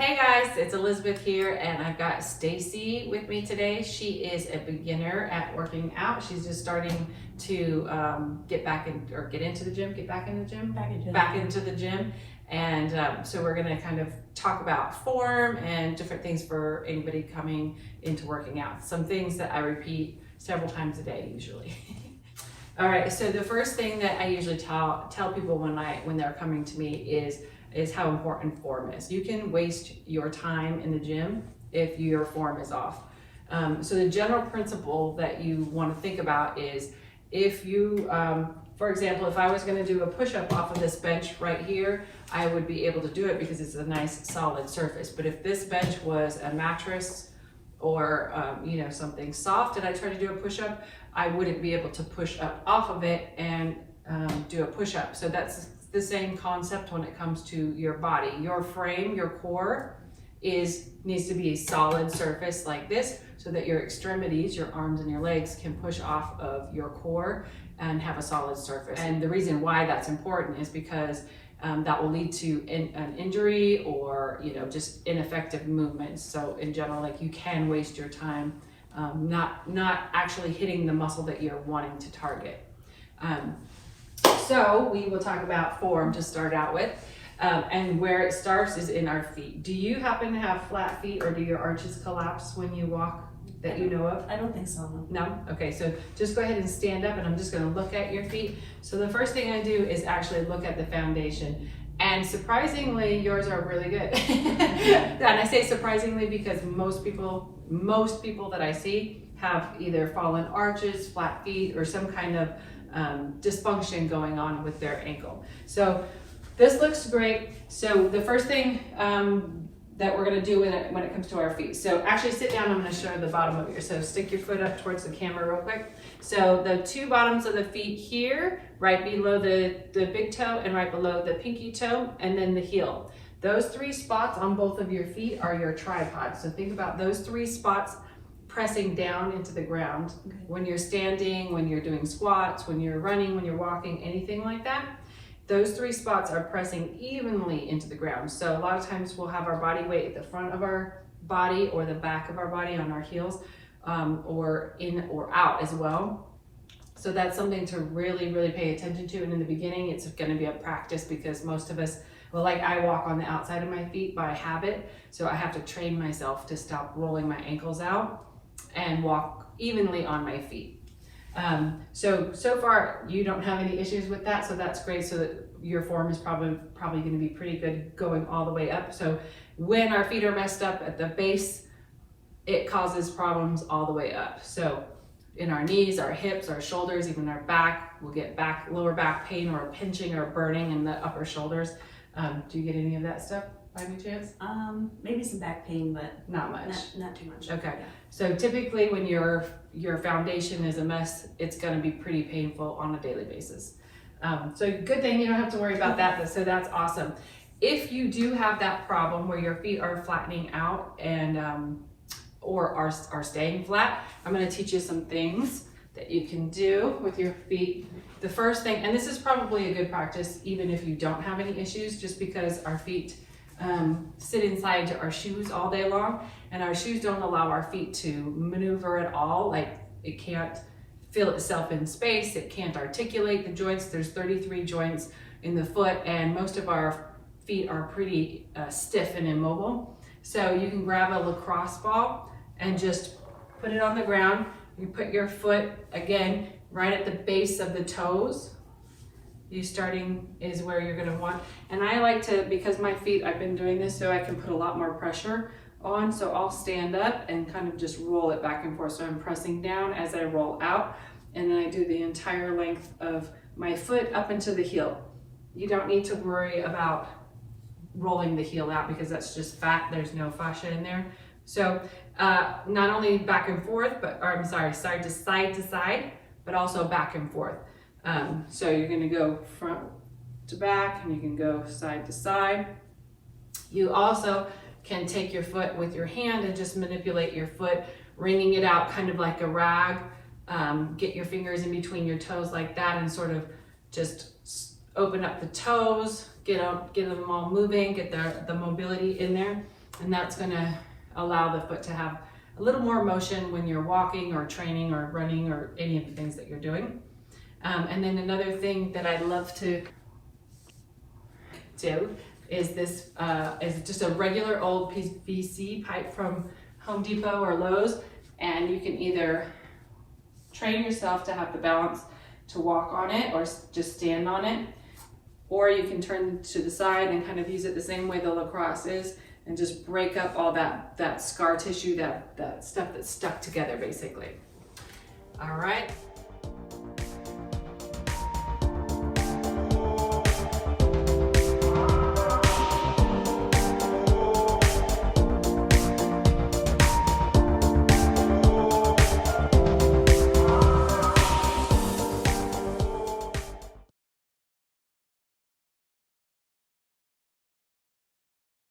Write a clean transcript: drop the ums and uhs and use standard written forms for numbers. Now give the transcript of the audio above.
Hey guys, it's Elizabeth here, and I've got Stacy with me today. She is a beginner at working out. She's just starting to get back into the gym. Back into the gym. And so we're gonna kind of talk about form and different things for anybody coming into working out. Some things that I repeat several times a day usually. All right, so the first thing that I usually tell people when they're coming to me is how important form is. You can waste your time in the gym if your form is off. So the general principle that you want to think about is if you, for example, if I was going to do a push-up off of this bench right here, I would be able to do it because it's a nice solid surface. But if this bench was a mattress or something soft and I try to do a push-up, I wouldn't be able to push up off of it and do a push-up. So that's the same concept when it comes to your body. Your frame, your core needs to be a solid surface like this so that your extremities, your arms and your legs can push off of your core and have a solid surface. And the reason why that's important is because that will lead to an injury or just ineffective movements. So in general, like you can waste your time not actually hitting the muscle that you're wanting to target. So we will talk about form to start out with, and where it starts is in our feet. Do you happen to have flat feet, or do your arches collapse when you walk that you know of? I don't think so, no. No? Okay, so just go ahead and stand up and I'm just gonna look at your feet. So the first thing I do is actually look at the foundation. And surprisingly, yours are really good. And I say surprisingly because most people that I see have either fallen arches, flat feet, or some kind of dysfunction going on with their ankle. So this looks great. So the first thing that we're gonna do when it comes to our feet. So actually sit down, I'm gonna show the bottom of your, so stick your foot up towards the camera real quick. So the two bottoms of the feet here, right below the big toe and right below the pinky toe, and then the heel. Those three spots on both of your feet are your tripods. So think about those three spots pressing down into the ground. Okay. When you're standing, when you're doing squats, when you're running, when you're walking, anything like that, those three spots are pressing evenly into the ground. So a lot of times we'll have our body weight at the front of our body or the back of our body on our heels, or in or out as well. So that's something to really, really pay attention to. And in the beginning, it's gonna be a practice because most of us, well, like I walk on the outside of my feet by habit. So I have to train myself to stop rolling my ankles out and walk evenly on my feet. So far you don't have any issues with that, so that's great. So that your form is probably going to be pretty good going all the way up. So when our feet are messed up at the base, it causes problems all the way up. So in our knees, our hips, our shoulders, even our back, we'll get lower back pain or pinching or burning in the upper shoulders. Do you get any of that stuff by any chance? Maybe some back pain, but not much. Not too much. Okay. Yeah. So typically when your foundation is a mess, it's going to be pretty painful on a daily basis. So good thing you don't have to worry about that. So that's awesome. If you do have that problem where your feet are flattening out and or are staying flat, I'm going to teach you some things that you can do with your feet. The first thing, and this is probably a good practice even if you don't have any issues, just because our feet sit inside our shoes all day long, and our shoes don't allow our feet to maneuver at all. Like it can't feel itself in space, it can't articulate the joints. There's 33 joints in the foot, and most of our feet are pretty stiff and immobile. So you can grab a lacrosse ball and just put it on the ground. You put your foot again right at the base of the toes. You starting is where you're gonna want, and I like to, because my feet, I've been doing this so I can put a lot more pressure on, so I'll stand up and kind of just roll it back and forth. So I'm pressing down as I roll out, and then I do the entire length of my foot up into the heel. You don't need to worry about rolling the heel out because that's just fat, there's no fascia in there. So not only back and forth, side to side, but also back and forth. So you're going to go front to back, and you can go side to side. You also can take your foot with your hand and just manipulate your foot, wringing it out kind of like a rag. Get your fingers in between your toes like that and sort of just open up the toes, get them all moving, get the mobility in there. And that's gonna allow the foot to have a little more motion when you're walking or training or running or any of the things that you're doing. And then another thing that I love to do is this is just a regular old PVC pipe from Home Depot or Lowe's, and you can either train yourself to have the balance to walk on it or just stand on it, or you can turn to the side and kind of use it the same way the lacrosse is and just break up all that scar tissue, that stuff that's stuck together basically. All right.